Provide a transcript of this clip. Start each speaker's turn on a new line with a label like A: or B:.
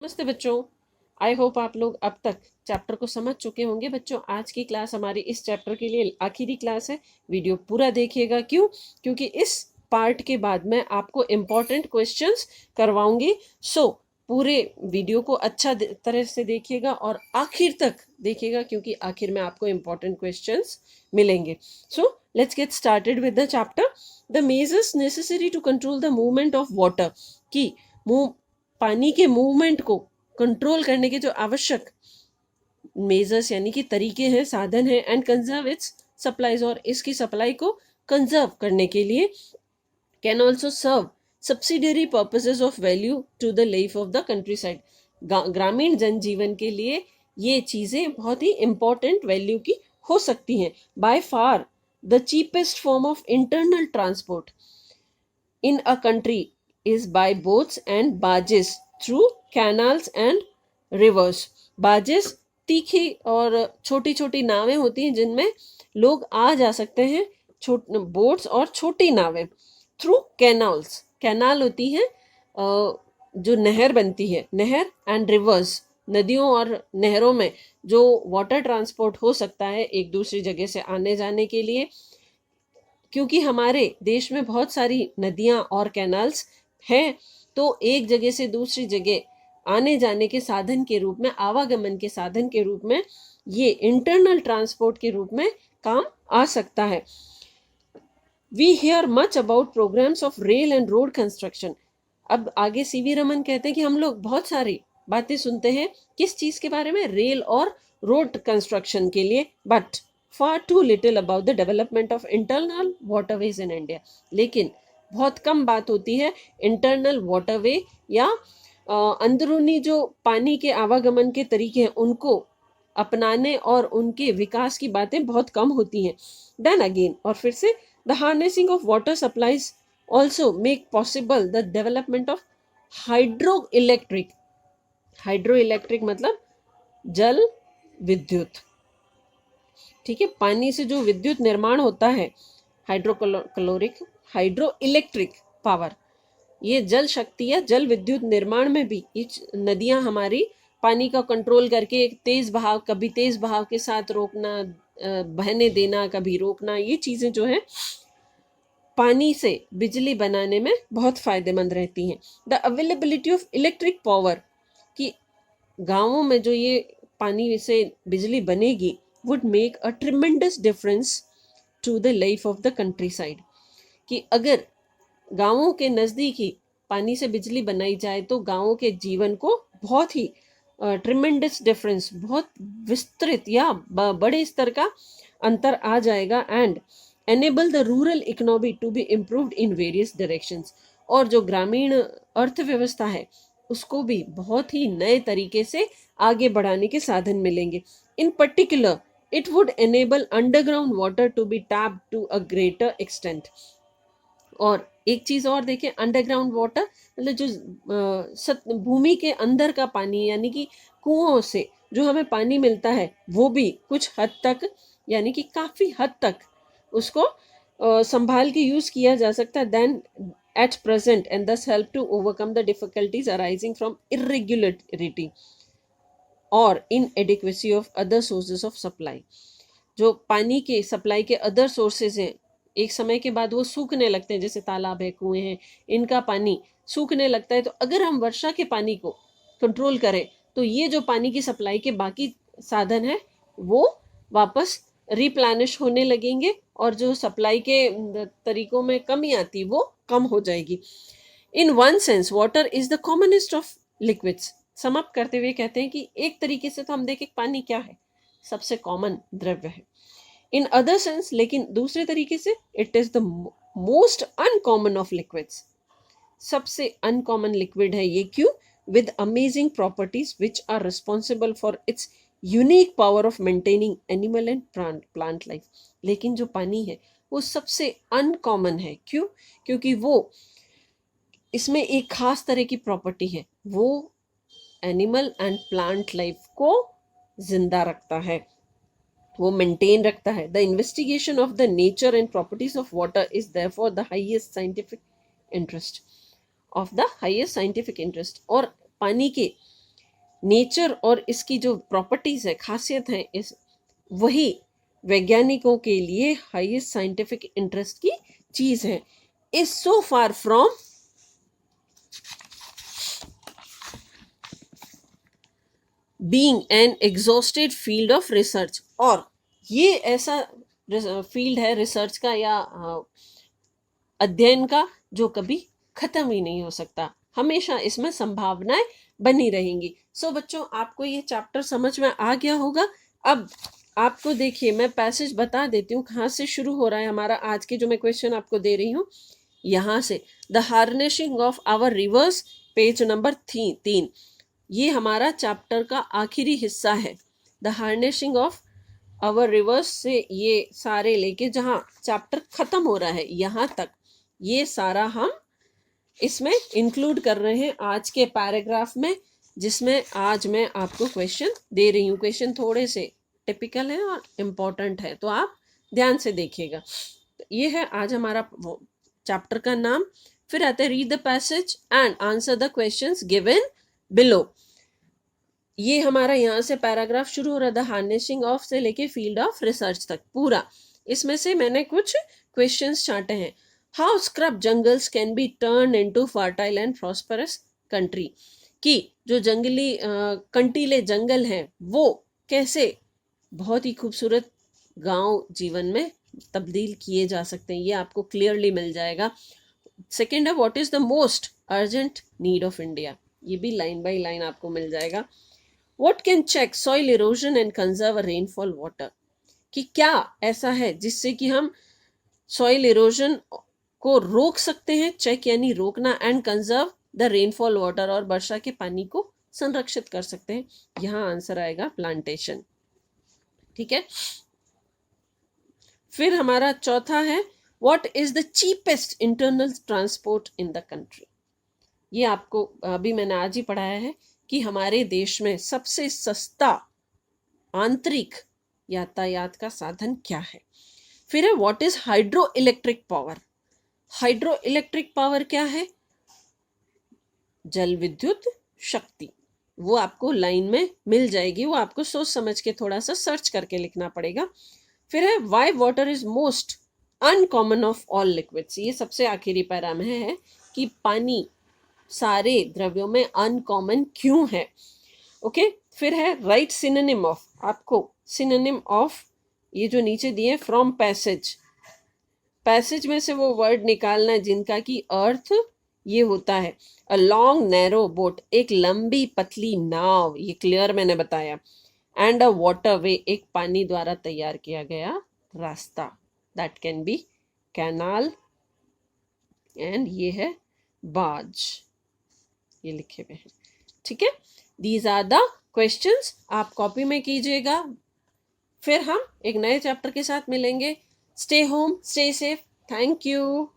A: नमस्ते बच्चों। I hope आप लोग अब तक चैप्टर को समझ चुके होंगे। बच्चों, आज की क्लास हमारी इस चैप्टर के लिए आखिरी क्लास है। वीडियो पूरा देखिएगा। क्यों? क्योंकि इस पार्ट के बाद मैं आपको इम्पोर्टेंट क्वेश्चंस करवाऊंगी। पूरे वीडियो को अच्छा तरह से देखिएगा और आखिर तक देखिएगा, क्योंकि आखिर में आपको इम्पोर्टेंट क्वेश्चंस मिलेंगे। Let's get started with the chapter. The measures necessary to control the movement of water. की पानी के मूवमेंट को कंट्रोल करने के जो आवश्यक मेजर्स यानी कि तरीके हैं, साधन हैं, एंड कंजर्व इट्स सप्लाईज, और इसकी सप्लाई को कंजर्व करने के लिए can also serve subsidiary purposes of value to the life of the countryside. ग्रामीण जनजीवन के लिए ये चीज़ें बहुत ही इंपॉर्टेंट वैल्यू की हो सकती हैं। By far the cheapest form of internal transport in a country is by boats and barges through canals and rivers. barges तीखी और छोटी छोटी नावें होती हैं जिनमें लोग आ जा सकते हैं। बोट्स और छोटी नावें थ्रू कैनाल्स। कैनाल होती हैं जो नहर बनती है, नहर, एंड रिवर्स, नदियों और नहरों में जो वाटर ट्रांसपोर्ट हो सकता है एक दूसरी जगह से आने जाने के लिए। क्योंकि हमारे देश में बहुत सारी नदियां और कैनाल्स हैं, तो एक जगह से दूसरी जगह आने जाने के साधन के रूप में, आवागमन के साधन के रूप में, ये इंटरनल ट्रांसपोर्ट के रूप में काम आ सकता है। We hear much about programs of rail and road construction. अब आगे सीवी रमन कहते हैं कि हम लोग बहुत सारी बातें सुनते हैं किस चीज के बारे में? रेल और रोड कंस्ट्रक्शन के लिए। But far too little about the development of internal waterways in India. लेकिन बहुत कम बात होती है इंटरनल वाटरवे या अंदरूनी जो पानी के आवागमन के तरीके हैं उनको अपनाने और उनके विकास की बातें बहुत कम होती हैं। देन अगेन, और फिर से, the harnessing of water supplies also make possible the development of hydro electric. Hydro electric मतलब जल विद्युत। ठीक है, पानी से जो विद्युत निर्माण होता है, हाइड्रो इलेक्ट्रिक पावर, ये जल शक्ति या जल विद्युत निर्माण में भी ये नदियां हमारी पानी का कंट्रोल करके एक तेज बहाव, कभी तेज बहाव के साथ रोकना, बहने देना, कभी रोकना, ये चीजें जो है पानी से बिजली बनाने में बहुत फायदेमंद रहती हैं। The availability of electric power, कि गांवों में जो ये पानी से बिजली बनेगी would make a tremendous difference to the life of the countryside. कि अगर गांवों के नज़दीक ही पानी से बिजली बनाई जाए तो गांवों के जीवन को बहुत ही ट्रिमेंडस डिफरेंस, बहुत विस्तृत या बड़े स्तर का अंतर आ जाएगा। And enable the rural economy to be improved in various directions, और जो ग्रामीण अर्थव्यवस्था है उसको भी बहुत ही नए तरीके से आगे बढ़ाने के साधन मिलेंगे। इन particular it would enable underground water to be tapped to a greater extent. और एक चीज और देखें, अंडरग्राउंड वाटर मतलब जो भूमि के अंदर का पानी, यानी कि कुओं से जो हमें पानी मिलता है वो भी कुछ हद तक, यानी कि काफी हद तक उसको संभाल के यूज किया जा सकता है than at present, and thus help to overcome the difficulties arising from irregularity और inadequacy of other sources of supply. जो पानी के सप्लाई के अदर सोर्सेज हैं, एक समय के बाद वो सूखने लगते हैं, जैसे तालाब है, कुएं हैं, इनका पानी सूखने लगता है। तो अगर हम वर्षा के पानी को कंट्रोल करें तो ये जो पानी की सप्लाई के बाकी साधन है वो वापस रिप्लेनिश होने लगेंगे, और जो सप्लाई के तरीकों में कमी आती वो कम हो जाएगी। In one sense water is the commonest of liquids. समाप्त करते हुए कहते हैं कि एक तरीके से तो हम देखें पानी क्या है, सबसे कॉमन द्रव्य है। इन अदर सेंस, लेकिन दूसरे तरीके से, it is the most uncommon of liquids. सबसे अनकॉमन लिक्विड है ये। क्यों? With amazing properties which are responsible for its unique power of maintaining animal and plant life. लेकिन जो पानी है वो सबसे अनकॉमन है। क्यों? क्योंकि वो, इसमें एक खास तरह की प्रॉपर्टी है, वो एनिमल एंड प्लांट लाइफ को जिंदा रखता है, वो मेंटेन रखता है। The investigation of the nature and properties of water is therefore the highest scientific interest, of the highest scientific interest. और पानी के नेचर और इसकी जो प्रॉपर्टीज है, खासियत है, इस वही वैज्ञानिकों के लिए हाईएस्ट साइंटिफिक इंटरेस्ट की चीज है, is so far from being an exhausted field of research. और ये ऐसा फील्ड है रिसर्च का या अध्ययन का जो कभी खत्म ही नहीं हो सकता, हमेशा इसमें संभावनाएं बनी रहेंगी। सो बच्चों, आपको ये चैप्टर समझ में आ गया होगा। अब आपको देखिए, मैं पैसेज बता देती हूँ कहाँ से शुरू हो रहा है हमारा आज के जो मैं क्वेश्चन आपको दे रही हूँ, यहाँ से। The harnessing of our rivers, page number 3। ये हमारा चैप्टर का आखिरी हिस्सा है। The harnessing of our rivers से ये सारे लेके जहाँ चैप्टर खत्म हो रहा है यहाँ तक, ये सारा हम इसमें इंक्लूड कर रहे हैं आज के पैराग्राफ में, जिसमें आज मैं आपको क्वेश्चन दे रही हूँ। क्वेश्चन थोड़े से टिपिकल है और इम्पोर्टेंट है, तो आप ध्यान से देखिएगा। तो ये है आज हमारा चैप्टर का नाम। फिर आते हैं read the passage and answer the questions given below. ये हमारा यहाँ से पैराग्राफ शुरू हो रहा है, द हार्नेसिंग ऑफ से लेके फील्ड ऑफ रिसर्च तक पूरा। इसमें से मैंने कुछ क्वेश्चंस छांटे हैं। How scrub jungles can be turn into fertile and prosperous country, कि जो जंगली कंटीले जंगल हैं वो कैसे बहुत ही खूबसूरत गांव जीवन में तब्दील किए जा सकते हैं, ये आपको क्लियरली मिल जाएगा। सेकेंड है, what is the most urgent need of India, ये भी लाइन बाय लाइन आपको मिल जाएगा। What can check soil erosion and conserve rainfall water, कि क्या ऐसा है जिससे कि हम सॉइल इरोजन को रोक सकते हैं, चेक यानी रोकना, and conserve the rainfall water, और वर्षा के पानी को संरक्षित कर सकते हैं। यहाँ आंसर आएगा प्लांटेशन। ठीक है। फिर हमारा चौथा है, what is the cheapest internal transport in the country, ये आपको अभी मैंने आज ही पढ़ाया है कि हमारे देश में सबसे सस्ता आंतरिक यातायात का साधन क्या है। फिर है, what is hydro electric power, hydro electric power क्या है, जल विद्युत शक्ति। वो आपको लाइन में मिल जाएगी, वो आपको सोच समझ के थोड़ा सा सर्च करके लिखना पड़ेगा। फिर है, why water is most uncommon of all liquids, ये सबसे आखिरी पैरा में है कि पानी सारे द्रव्यों में अनकॉमन क्यों है। ओके। फिर है, राइट सिनोनिम ऑफ, आपको सिनोनिम ऑफ ये जो नीचे दिए फ्रॉम पैसेज, पैसेज में से वो वर्ड निकालना है जिनका की अर्थ ये होता है। अ लॉन्ग नैरो बोट, एक लंबी पतली नाव, ये क्लियर मैंने बताया। एंड अ वाटर वे, एक पानी द्वारा तैयार किया गया रास्ता, that can be canal, and ये है बाज, ये लिखे हुए हैं। ठीक है। दीज आर द क्वेश्चंस, आप कॉपी में कीजिएगा। फिर हम एक नए चैप्टर के साथ मिलेंगे। Stay home, stay safe, thank you.